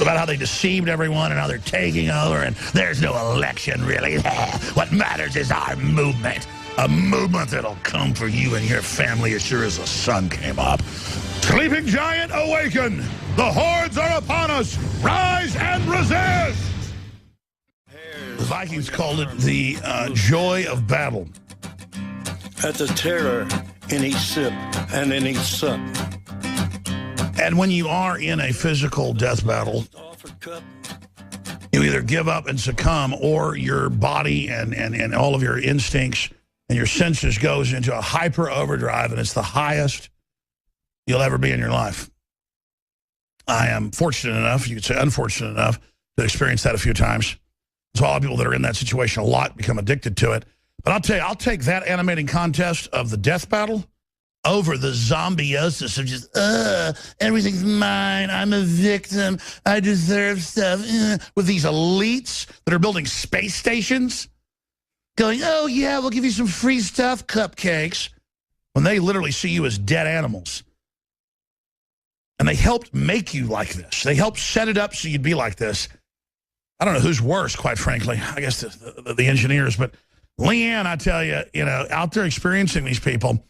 about how they deceived everyone and how they're taking over and there's no election, really. What matters is our movement. A movement that'll come for you and your family as sure as the sun came up. Sleeping giant, awaken! The hordes are upon us! Rise and resist! The Vikings called it the joy of battle. At the terror in each sip and in each sup. And when you are in a physical death battle, you either give up and succumb, or your body and all of your instincts and your senses goes into a hyper overdrive, and it's the highest you'll ever be in your life. I am fortunate enough, you could say unfortunate enough, to experience that a few times. So a lot of people that are in that situation a lot become addicted to it. But I'll tell you, I'll take that animating contest of the death battle over the zombieosis of just, everything's mine, I'm a victim, I deserve stuff, with these elites that are building space stations, going, oh yeah, we'll give you some free stuff, cupcakes, when they literally see you as dead animals. And they helped make you like this. They helped set it up so you'd be like this. I don't know who's worse, quite frankly. I guess the engineers, but Leanne, I tell you, out there experiencing these people,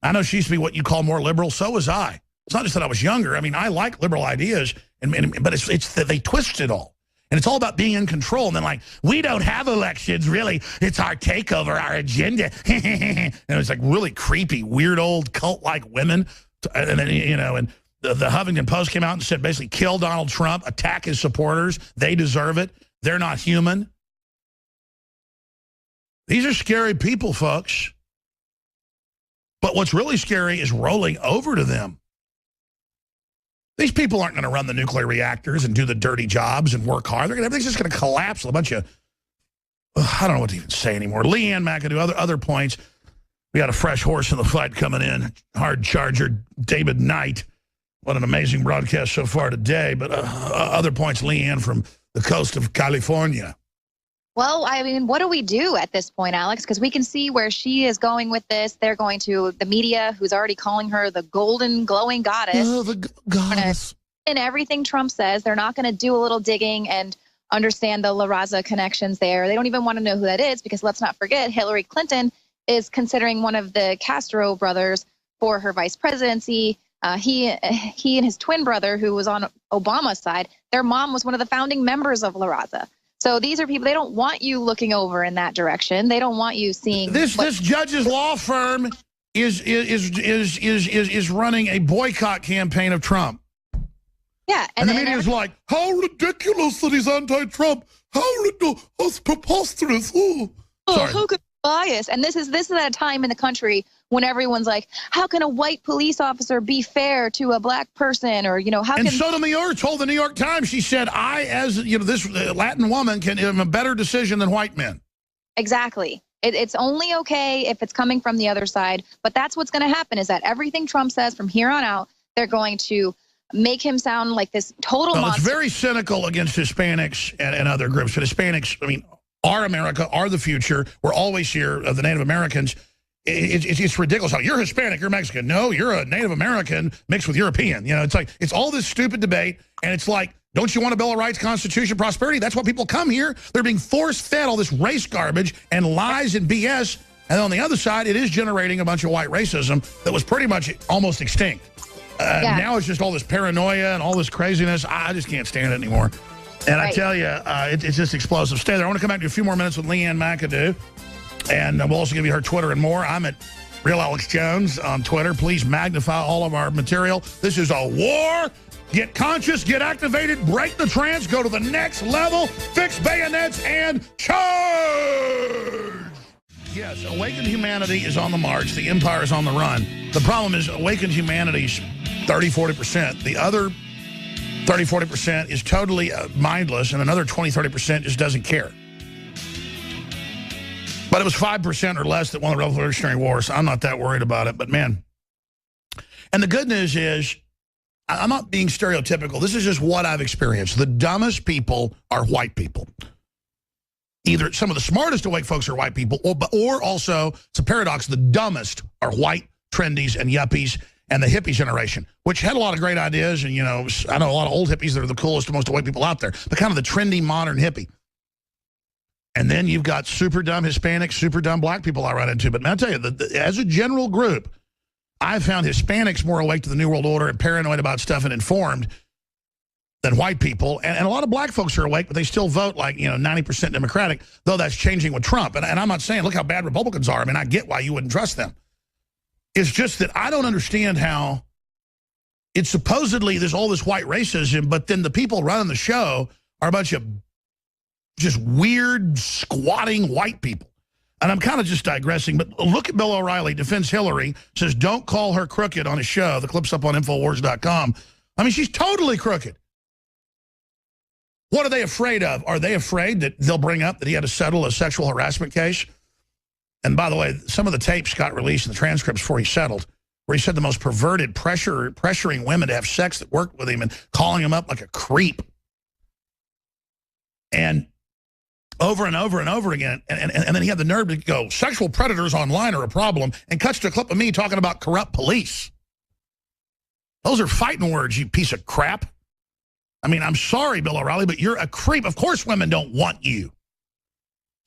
I know she used to be what you call more liberal. So was I. It's not just that I was younger. I mean, I like liberal ideas, but it's that they twist it all. And it's all about being in control. And then like, we don't have elections, really. It's our takeover, our agenda. And it's like really creepy, weird old cult-like women. And then, and the Huffington Post came out and said basically kill Donald Trump, attack his supporters. They deserve it. They're not human. These are scary people, folks. But what's really scary is rolling over to them. These people aren't going to run the nuclear reactors and do the dirty jobs and work hard. Everything's just going to collapse with a bunch of, I don't know what to even say anymore. Leanne McAdoo, other points. We got a fresh horse in the fight coming in. Hard charger, David Knight. What an amazing broadcast so far today. But other points, Leanne, from the coast of California. Well, I mean, what do we do at this point, Alex? Because we can see where she is going with this. They're going to the media, who's already calling her the golden glowing goddess. Oh, the goddess. And everything Trump says, they're not going to do a little digging and understand the La Raza connections there. They don't even want to know who that is, because let's not forget, Hillary Clinton is considering one of the Castro brothers for her vice presidency. He and his twin brother, who was on Obama's side, their mom was one of the founding members of La Raza. So these are people, they don't want you looking over in that direction. They don't want you seeing this judge's law firm is running a boycott campaign of Trump. Yeah, and the media is like, how ridiculous that he's anti-Trump. How preposterous. Sorry. Who could bias? And this is at a time in the country when everyone's like, how can a white police officer be fair to a black person? Or, how can... And Sotomayor told the New York Times, she said, I, as, this Latin woman, can have a better decision than white men. Exactly. It's only okay if it's coming from the other side. But that's what's going to happen, is that everything Trump says from here on out, they're going to make him sound like this total monster. It's very cynical against Hispanics and other groups. But Hispanics, I mean, are America, are the future. We're always here, the Native Americans. It's ridiculous. How you're Hispanic, you're Mexican. No, you're a Native American mixed with European. It's like, it's all this stupid debate. And it's like, don't you want a Bill of Rights, Constitution, prosperity? That's why people come here. They're being force-fed all this race garbage and lies and BS. And on the other side, it is generating a bunch of white racism that was pretty much almost extinct. Now it's just all this paranoia and all this craziness. I just can't stand it anymore. And I tell you, it's just explosive. Stay there. I want to come back to a few more minutes with Leanne McAdoo. And we'll also give you her Twitter and more. I'm at Real Alex Jones on Twitter. Please magnify all of our material. This is a war. Get conscious, get activated, break the trance, go to the next level, fix bayonets, and charge! Yes, awakened humanity is on the march. The empire is on the run. The problem is awakened humanity's 30-40%. The other 30-40% is totally mindless, and another 20-30% just doesn't care. But it was 5% or less that won the Revolutionary War, so I'm not that worried about it. But, man, and the good news is, I'm not being stereotypical. This is just what I've experienced. The dumbest people are white people. Either some of the smartest awake folks are white people, or also, it's a paradox, the dumbest are white trendies and yuppies. and the hippie generation, which had a lot of great ideas. And, you know, I know a lot of old hippies that are the coolest and most awake people out there, but kind of the trendy modern hippie. And then you've got super dumb Hispanics, super dumb black people I run into. But man, I'll tell you, as a general group, I've found Hispanics more awake to the New World Order and paranoid about stuff and informed than white people. And a lot of black folks are awake, but they still vote like, you know, 90% Democratic, though that's changing with Trump. And I'm not saying, look how bad Republicans are. I mean, I get why you wouldn't trust them. It's just that I don't understand how it's supposedly there's all this white racism, but then the people running the show are a bunch of just weird, squatting white people. And I'm kind of just digressing, but look at Bill O'Reilly, defends Hillary, says don't call her crooked on his show. The clip's up on Infowars.com. I mean, she's totally crooked. What are they afraid of? Are they afraid that they'll bring up that he had to settle a sexual harassment case? And by the way, some of the tapes got released in the transcripts before he settled, where he said the most perverted, pressuring women to have sex that worked with him and calling him up like a creep. And over and over and over again. And then he had the nerve to go, sexual predators online are a problem, and cuts to a clip of me talking about corrupt police. Those are fighting words, you piece of crap. I mean, I'm sorry, Bill O'Reilly, but you're a creep. Of course women don't want you.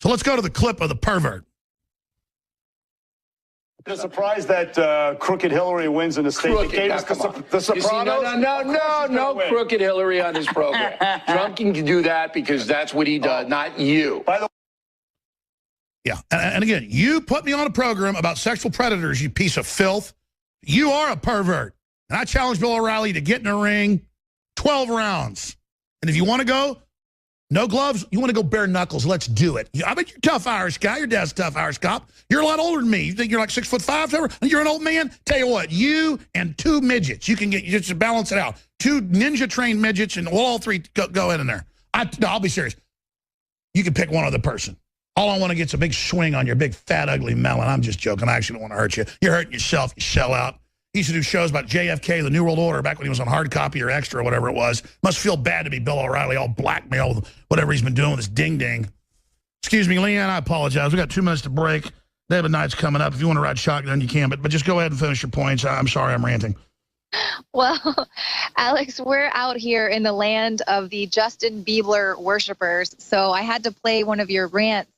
So let's go to the clip of the pervert. The surprise that crooked Hillary wins in the state that gave us the Sopranos? No crooked Hillary on his program. Trump can do that because that's what he does, not you. By the Yeah, and again, you put me on a program about sexual predators, you piece of filth. You are a pervert. And I challenge Bill O'Reilly to get in a ring, 12 rounds. And if you want to go, no gloves, you want to go bare knuckles, let's do it. I bet you're a tough Irish guy. Your dad's a tough Irish cop. You're a lot older than me. You think you're like 6'5", and you're an old man? Tell you what, you and two midgets, you can get, you just balance it out. Two ninja-trained midgets, and we'll all three go in there. No, I'll be serious. You can pick one other person. All I want to get is a big swing on your big, fat, ugly melon. I'm just joking. I actually don't want to hurt you. You're hurting yourself, you sell out. He used to do shows about JFK, the New World Order, back when he was on Hard Copy or Extra or whatever it was. Must feel bad to be Bill O'Reilly, all blackmail, whatever he's been doing with his ding-ding. Excuse me, Leanne, I apologize. We got 2 minutes to break. David Knight's coming up. If you want to ride shotgun, you can, but just go ahead and finish your points. I'm sorry I'm ranting. Well, Alex, we're out here in the land of the Justin Bieber worshipers, so I had to play one of your rants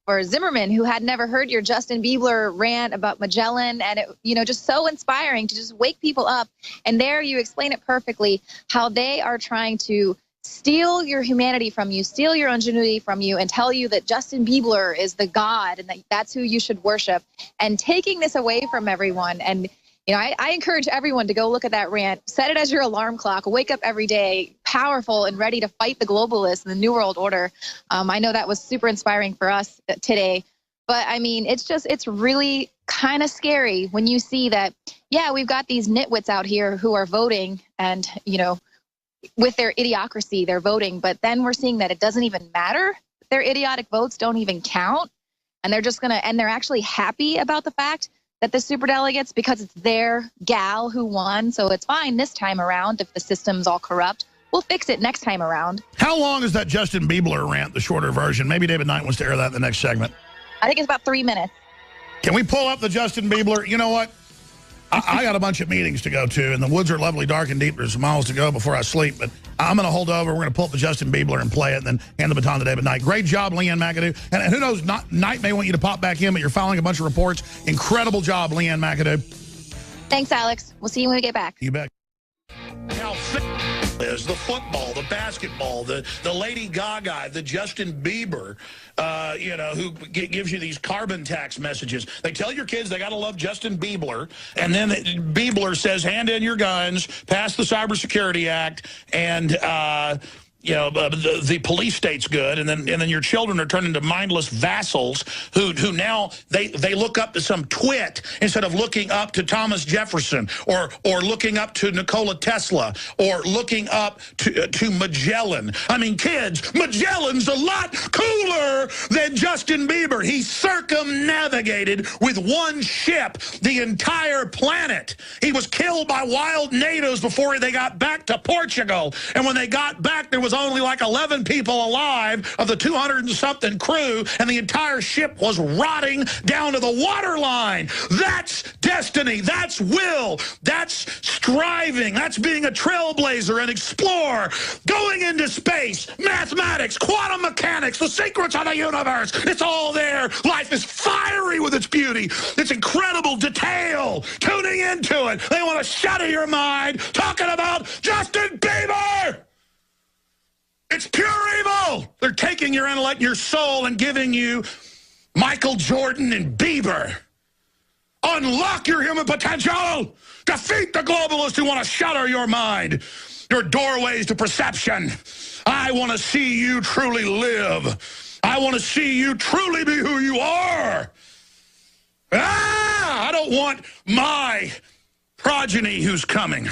for Zimmerman, who had never heard your Justin Bieber rant about Magellan, and it, you know, just so inspiring to just wake people up. And there you explain it perfectly, how they are trying to steal your humanity from you, steal your ingenuity from you, and tell you that Justin Bieber is the God and that that's who you should worship, and taking this away from everyone. And you know, I encourage everyone to go look at that rant, set it as your alarm clock, wake up every day, powerful and ready to fight the globalists and the New World Order. I know that was super inspiring for us today. But I mean, it's really kind of scary when you see that, yeah, we've got these nitwits out here who are voting and, you know, with their idiocracy, they're voting. But then we're seeing that it doesn't even matter. Their idiotic votes don't even count. And they're just and they're actually happy about the fact that the superdelegates, because it's their gal who won, so it's fine this time around. If the system's all corrupt, we'll fix it next time around. How long is that Justin Bieber rant, the shorter version? Maybe David Knight wants to air that in the next segment. I think it's about 3 minutes. Can we pull up the Justin Bieber? You know what? I got a bunch of meetings to go to, and the woods are lovely, dark, and deep. There's miles to go before I sleep, but I'm going to hold over. We're going to pull up the Justin Bieber and play it, and then hand the baton to David Knight. Great job, Leanne McAdoo. And who knows, Knight may want you to pop back in, but you're filing a bunch of reports. Incredible job, Leanne McAdoo. Thanks, Alex. We'll see you when we get back. You bet. How fit is the football, the basketball, the Lady Gaga, the Justin Bieber, you know, who gives you these carbon tax messages. They tell your kids they got to love Justin Bieber, and then Bieber says, hand in your guns, pass the Cybersecurity Act, and you know, the police state's good, and then your children are turned into mindless vassals who now they look up to some twit instead of looking up to Thomas Jefferson or looking up to Nikola Tesla or looking up to Magellan. I mean, kids, Magellan's a lot cooler than Justin Bieber. He circumnavigated with one ship the entire planet. He was killed by wild natives before they got back to Portugal, and when they got back, there was only like 11 people alive of the 200 and something crew, and the entire ship was rotting down to the waterline. That's destiny. That's will. That's striving. That's being a trailblazer and explorer. Going into space, mathematics, quantum mechanics, the secrets of the universe. It's all there. Life is fiery with its beauty. It's incredible detail. Tuning into it. They want to shatter your mind talking about Justin Bieber. It's pure evil. They're taking your intellect, your soul, and giving you Michael Jordan and Bieber. Unlock your human potential. Defeat the globalists who want to shatter your mind, your doorways to perception. I want to see you truly live. I want to see you truly be who you are. I don't want my progeny who's coming,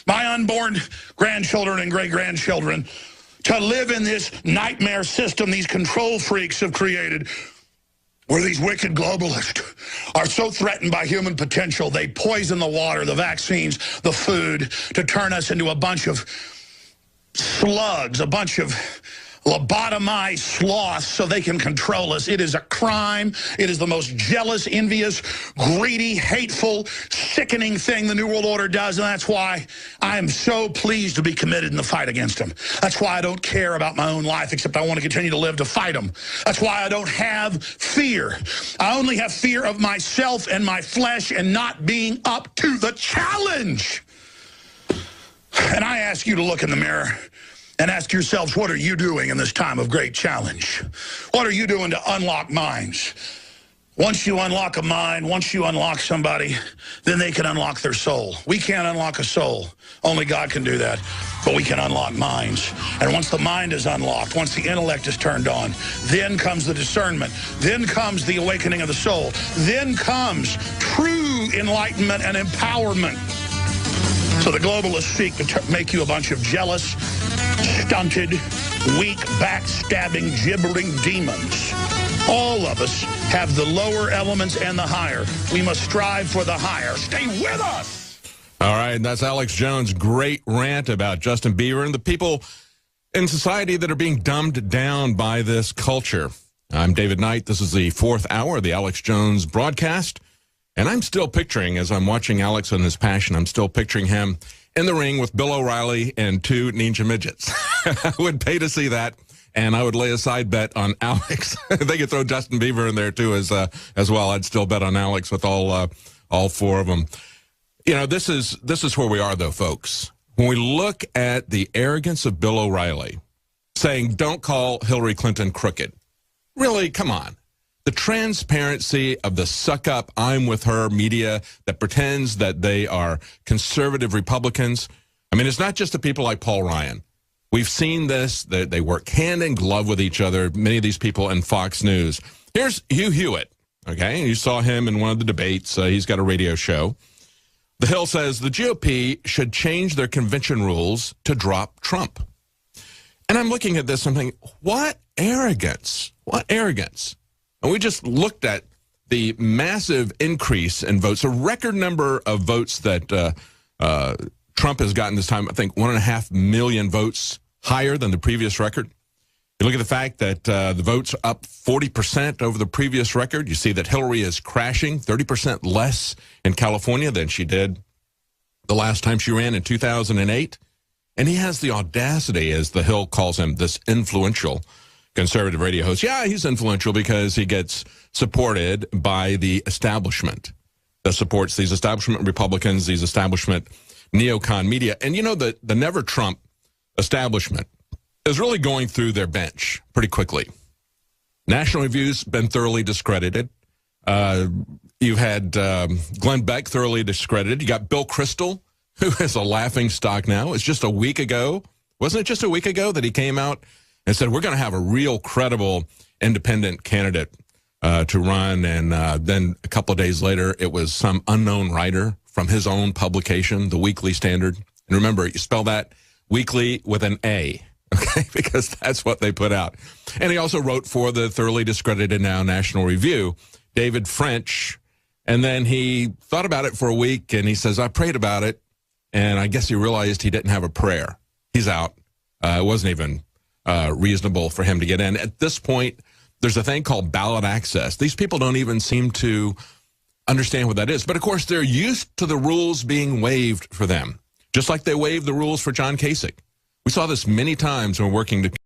my unborn grandchildren and great-grandchildren, to live in this nightmare system these control freaks have created, where these wicked globalists are so threatened by human potential, they poison the water, the vaccines, the food, to turn us into a bunch of slugs, a bunch of lobotomized sloths so they can control us. It is a crime. It is the most jealous, envious, greedy, hateful, sickening thing the New World Order does, and that's why I am so pleased to be committed in the fight against them. That's why I don't care about my own life, except I want to continue to live to fight them. That's why I don't have fear. I only have fear of myself and my flesh and not being up to the challenge. And I ask you to look in the mirror and ask yourselves, what are you doing in this time of great challenge? What are you doing to unlock minds? Once you unlock a mind, once you unlock somebody, then they can unlock their soul. We can't unlock a soul. Only God can do that. But we can unlock minds. And once the mind is unlocked, once the intellect is turned on, then comes the discernment. Then comes the awakening of the soul. Then comes true enlightenment and empowerment. So the globalists seek to make you a bunch of jealous, stunted, weak, backstabbing, gibbering demons. All of us have the lower elements and the higher. We must strive for the higher. Stay with us! All right, that's Alex Jones' great rant about Justin Bieber and the people in society that are being dumbed down by this culture. I'm David Knight. This is the fourth hour of the Alex Jones broadcast. And I'm still picturing, as I'm watching Alex on his passion, I'm still picturing him in the ring with Bill O'Reilly and two ninja midgets. I would pay to see that, and I would lay a side bet on Alex. They could throw Justin Bieber in there, too, as well. I'd still bet on Alex with all four of them. You know, this is where we are, though, folks. When we look at the arrogance of Bill O'Reilly saying, don't call Hillary Clinton crooked. Really, come on. The transparency of the suck-up, I'm with her media that pretends that they are conservative Republicans. I mean, it's not just the people like Paul Ryan. We've seen this. They work hand in glove with each other, many of these people in Fox News. Here's Hugh Hewitt, okay? You saw him in one of the debates. He's got a radio show. The Hill says the GOP should change their convention rules to drop Trump. And I'm looking at this, I'm thinking, what arrogance? What arrogance? And we just looked at the massive increase in votes, a record number of votes that Trump has gotten this time. I think 1.5 million votes higher than the previous record. You look at the fact that the votes are up 40% over the previous record. You see that Hillary is crashing 30% less in California than she did the last time she ran in 2008. And he has the audacity, as the Hill calls him, this influential conservative radio host. Yeah, he's influential because he gets supported by the establishment that supports these establishment Republicans, these establishment neocon media. And you know, the Never Trump establishment is really going through their bench pretty quickly. National Review's been thoroughly discredited. You've had Glenn Beck thoroughly discredited. You got Bill Kristol, who is a laughing stock now. It's just a week ago. Wasn't it just a week ago that he came out and said, we're going to have a real credible independent candidate to run. And then a couple of days later, it was some unknown writer from his own publication, The Weekly Standard. And remember, you spell that weekly with an A, okay, because that's what they put out. And he also wrote for the thoroughly discredited now National Review, David French. And then he thought about it for a week, and he says, I prayed about it, and I guess he realized he didn't have a prayer. He's out. It wasn't even reasonable for him to get in. At this point, there's a thing called ballot access. These people don't even seem to understand what that is. But, of course, they're used to the rules being waived for them, just like they waived the rules for John Kasich. We saw this many times when working to